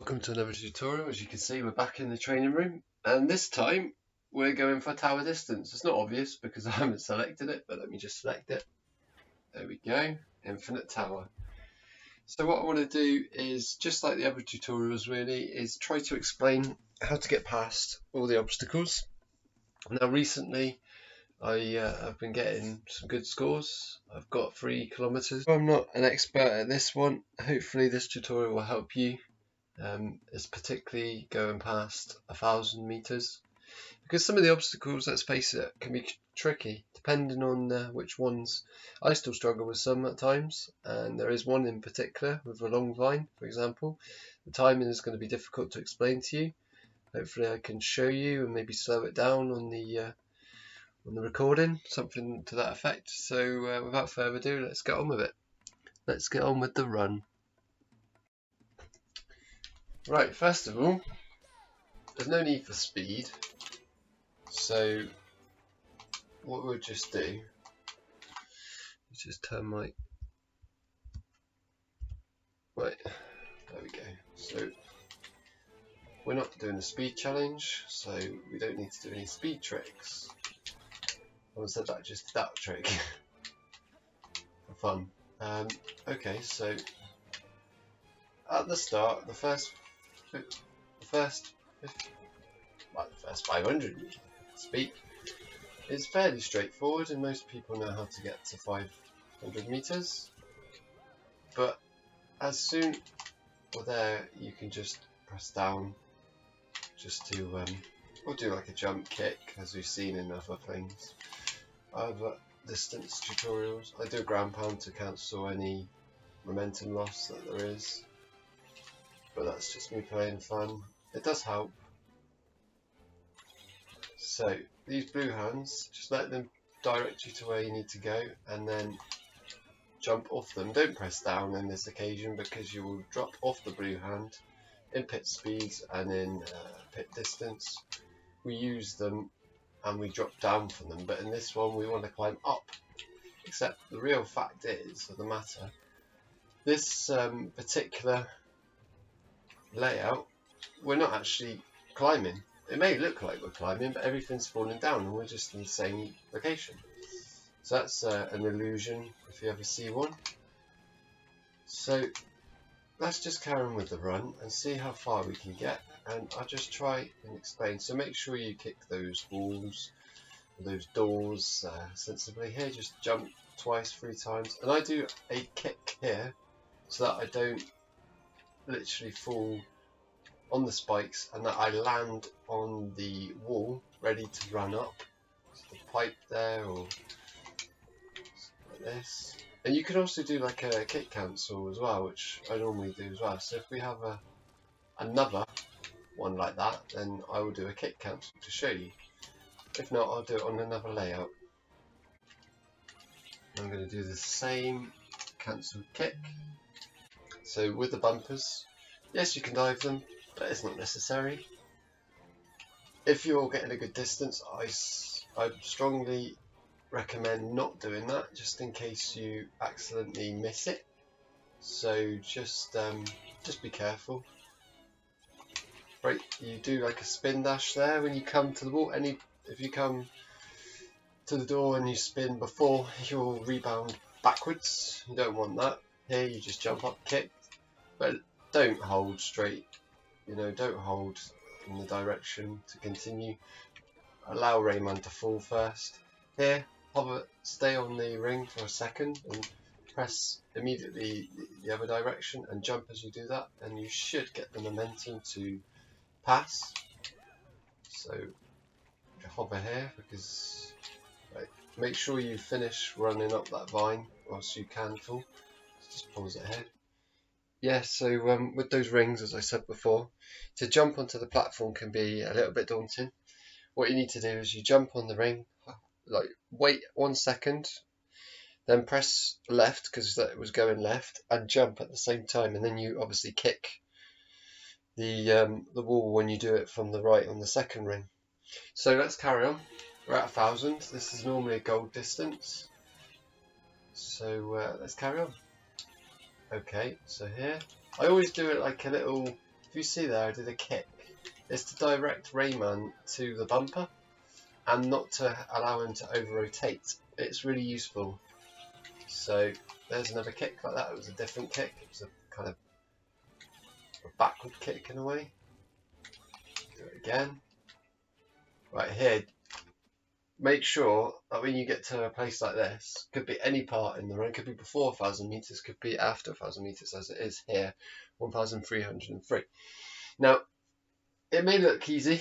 Welcome to another tutorial. As you can see, we're back in the training room, and this time we're going for tower distance. It's not obvious because I haven't selected it, but let me just select it. There we go, infinite tower. So what I want to do is, just like the other tutorials really, is try to explain how to get past all the obstacles. Now recently I've been getting some good scores. I've got 3 kilometers. I'm not an expert at this one. Hopefully this tutorial will help you. Is particularly going past 1,000 meters, because some of the obstacles, let's face it, can be tricky depending on which ones. I still struggle with some at times, and there is one in particular with a long vine, for example. The timing is going to be difficult to explain to you. Hopefully I can show you and maybe slow it down on the recording, something to that effect. So without further ado, let's get on with it. Let's get on with the run. Right, first of all, there's no need for speed, so what we'll just do is just turn my, right, there we go. So we're not doing a speed challenge, so we don't need to do any speed tricks. I almost said that, just that trick for fun. Okay, so at the start, the first 500 speed is fairly straightforward, and most people know how to get to 500 meters. But as soon there, you can just press down just to we'll do like a jump kick, as we've seen in other things, other distance tutorials. I do a ground pound to cancel any momentum loss that there is, but that's just me playing fun. It does help. So these blue hands, just let them direct you to where you need to go, and then jump off them. Don't press down in this occasion, because you will drop off the blue hand in pit speeds and in pit distance. We use them and we drop down from them, but in this one we want to climb up. Except the real fact is, of the matter, this particular layout, we're not actually climbing. It may look like we're climbing, but everything's falling down and we're just in the same location. So that's an illusion if you ever see one. So let's just carry on with the run and see how far we can get, and I'll just try and explain. So make sure you kick those walls, those doors sensibly. Here, just jump twice, 3 times, and I do a kick here so that I don't literally fall on the spikes, and that I land on the wall ready to run up. So the pipe there, or like this. And you can also do like a kick cancel as well, which I normally do as well. So if we have another one like that, then I will do a kick cancel to show you. If not, I'll do it on another layout. I'm going to do the same cancel kick. So with the bumpers, yes, you can dive them, but it's not necessary. If you're getting a good distance, I strongly recommend not doing that, just in case you accidentally miss it. So just be careful. Right, you do like a spin dash there when you come to the wall. If you come to the door and you spin before, you'll rebound backwards. You don't want that. Here you just jump up, kick, but don't hold straight. Don't hold in the direction to continue. Allow Rayman to fall first. Here, hover, stay on the ring for a second and press immediately the other direction and jump as you do that, and you should get the momentum to pass. So hover here, because make sure you finish running up that vine whilst you can fall. Just pause it here. Yeah, so with those rings, as I said before, to jump onto the platform can be a little bit daunting. What you need to do is you jump on the ring, like wait 1 second, then press left because that was going left, and jump at the same time, and then you obviously kick the wall when you do it from the right on the second ring. So let's carry on. We're at 1,000. This is normally a gold distance, so let's carry on. Okay, so here I always do it like a little if you see there, I did a kick. It's to direct Rayman to the bumper and not to allow him to over-rotate. It's really useful. So there's another kick like that. It was a different kick. It was a kind of a backward kick in a way. Do it again. Right here, make sure that when you get to a place like this, could be any part in the run, could be before 1,000 meters, could be after 1,000 meters, as it is here, 1,303. Now, it may look easy.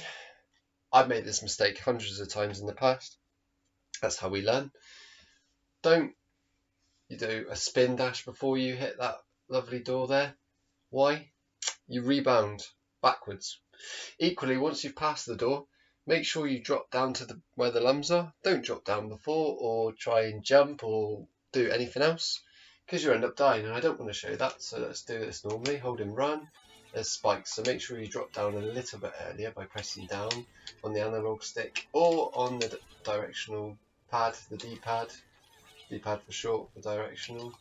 I've made this mistake hundreds of times in the past. That's how we learn. Don't you do a spin dash before you hit that lovely door there. Why? You rebound backwards. Equally, once you've passed the door, make sure you drop down to where the lums are. Don't drop down before or try and jump or do anything else, because you end up dying, and I don't want to show you that. So let's do this normally. Hold and run. There's spikes, so make sure you drop down a little bit earlier by pressing down on the analog stick or on the directional pad, the D-pad. D-pad for short for directional.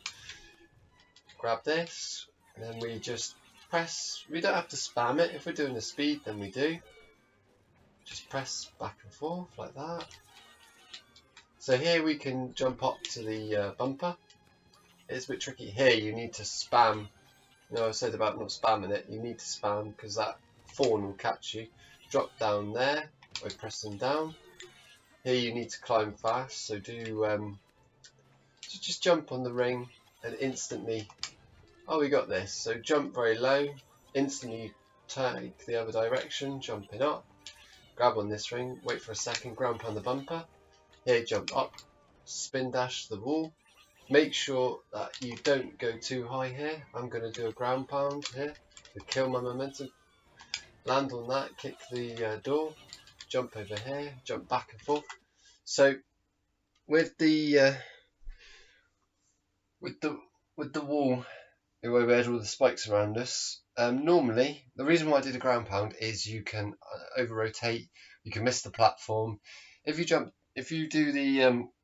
Grab this, and then we just press. We don't have to spam it. If we're doing the speed, then we do. Just press back and forth like that. So here we can jump up to the bumper. It's a bit tricky. Here you need to spam. You know, I said about not spamming it. You need to spam because that fawn will catch you. Drop down there by pressing down. Here you need to climb fast. So do so just jump on the ring and instantly. Oh, we got this. So jump very low. Instantly take the other direction. Jumping up. Grab on this ring, wait for a second, ground pound the bumper. Here, jump up, spin dash the wall. Make sure that you don't go too high here. I'm going to do a ground pound here to kill my momentum. Land on that, kick the door, jump over here, jump back and forth. So with the wall, where we had all the spikes around us. Normally, the reason why I did a ground pound is you can over-rotate, you can miss the platform. If you do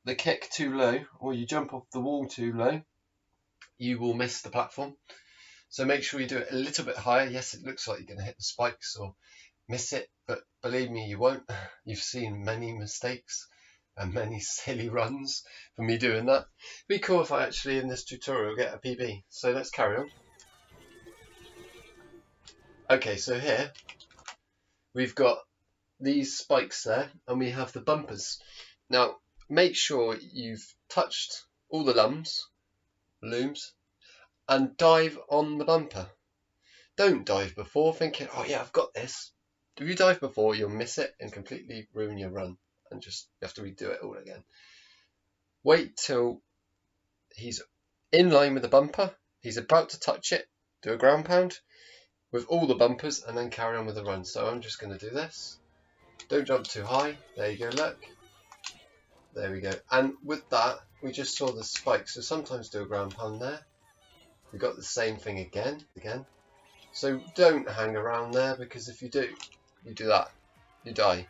the kick too low, or you jump off the wall too low, you will miss the platform. So make sure you do it a little bit higher. Yes, it looks like you're going to hit the spikes or miss it, but believe me, you won't. You've seen many mistakes and many silly runs for me doing that. It'd be cool if I actually in this tutorial get a PB. So let's carry on. Okay, so here we've got these spikes there and we have the bumpers. Now make sure you've touched all the looms and dive on the bumper. Don't dive before thinking, oh yeah, I've got this. If you dive before, you'll miss it and completely ruin your run and just you have to redo it all again. Wait till he's in line with the bumper, he's about to touch it, do a ground pound with all the bumpers and then carry on with the run. So I'm just going to do this. Don't jump too high. There you go, look. There we go. And with that, we just saw the spike. So sometimes do a ground pound there. We got the same thing again. So don't hang around there, because if you do that, you die.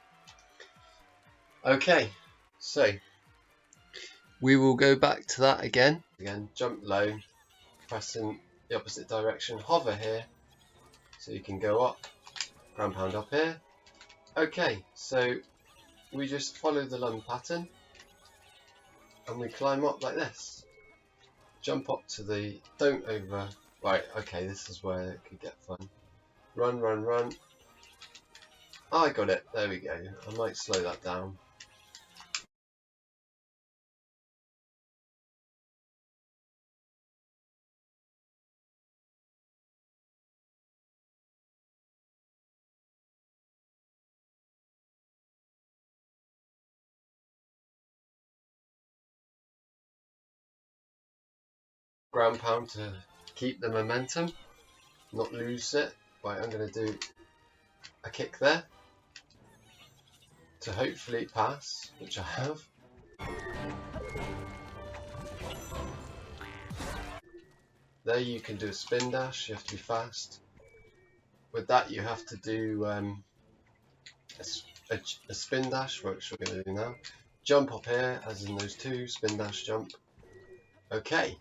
Okay, so we will go back to that again. Again, jump low, pressing the opposite direction, hover here, so you can go up, ground pound up here. Okay, so we just follow the lung pattern and we climb up like this. Jump up to the, don't over, right, okay, this is where it could get fun. Run, run, run. Oh, I got it, there we go. I might slow that down. Ground pound to keep the momentum, not lose it. Right, I'm going to do a kick there to hopefully pass, which I have. There you can do a spin dash, you have to be fast. With that you have to do a spin dash, which we're going to do now. Jump up here, as in those two, spin dash, jump. Okay.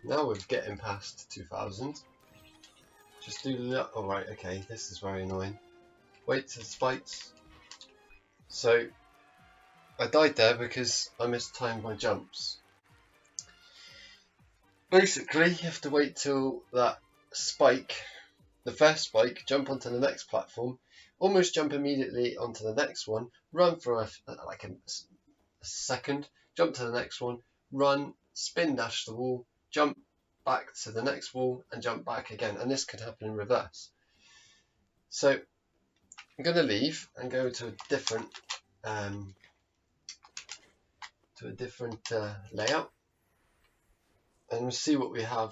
Now we're getting past 2000. Just do the... Oh, right, okay, this is very annoying. Wait to the spikes. So, I died there because I mistimed my jumps. Basically, you have to wait till that spike, the first spike, jump onto the next platform, almost jump immediately onto the next one, run for a second, jump to the next one, run, spin dash the wall, jump back to the next wall, and jump back again. And this can happen in reverse. So I'm going to leave and go to a different layout, and we'll see what we have.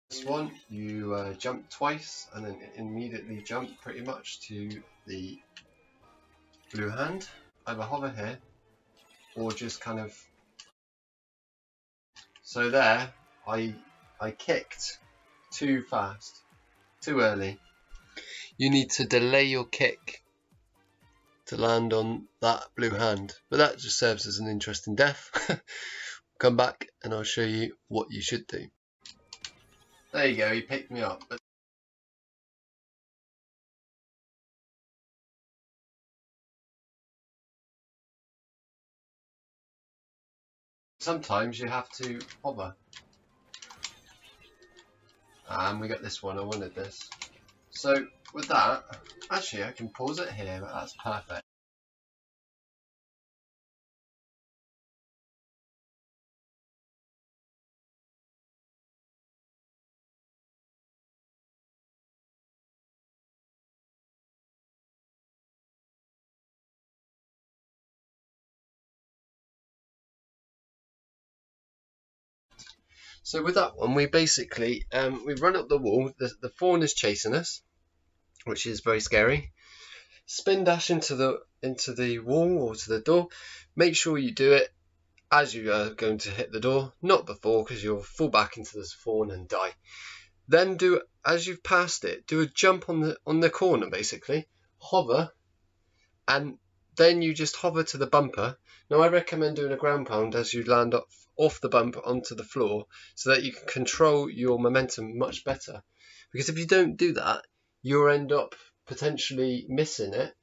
This one, you jump twice and then immediately jump pretty much to the blue hand. Either hover here or just kind of... So there, I kicked too fast, too early. You need to delay your kick to land on that blue hand, but that just serves as an interesting death. Come back and I'll show you what you should do. There you go, he picked me up. But sometimes you have to hover. And we got this one, I wanted this. So with that, actually I can pause it here, but that's perfect. So with that one, we basically we run up the wall. The fawn is chasing us, which is very scary. Spin dash into the wall or to the door. Make sure you do it as you are going to hit the door, not before, because you'll fall back into this fawn and die. Then do, as you've passed it, do a jump on the corner basically, hover, and then you just hover to the bumper. Now I recommend doing a ground pound as you land off the bumper onto the floor, so that you can control your momentum much better. Because if you don't do that, you'll end up potentially missing it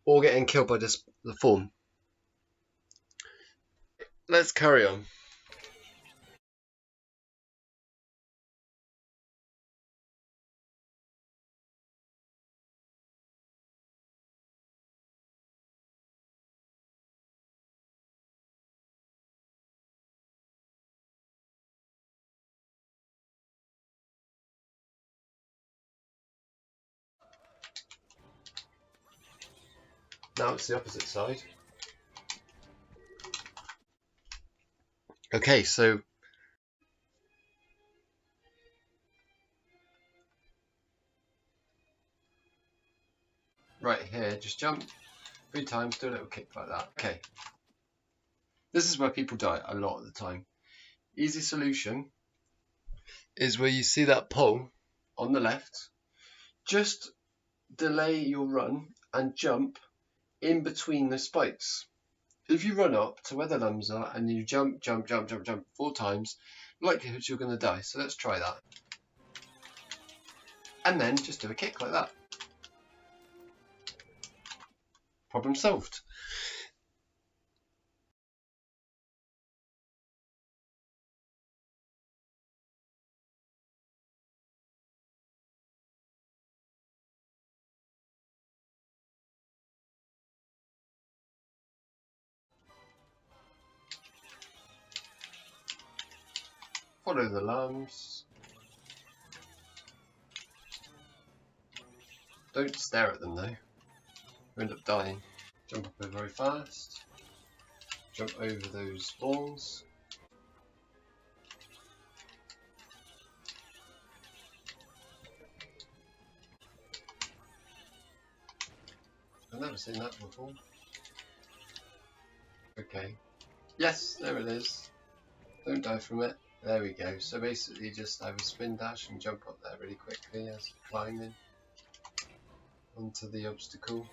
or getting killed by the fawn. Let's carry on. Now it's the opposite side. Okay, so right here, just jump 3 times, do a little kick like that. Okay. This is where people die a lot of the time. Easy solution is where you see that pole on the left, just delay your run and jump in between the spikes. If you run up to where the lums are and you jump 4 times, likelihood you're going to die. So let's try that. And then just do a kick like that. Problem solved. Follow the lums. Don't stare at them though. You end up dying. Jump up very fast. Jump over those spawns. I've never seen that before. Okay. Yes, there it is. Don't die from it. There we go. So basically just either spin dash and jump up there really quickly as you're climbing onto the obstacle.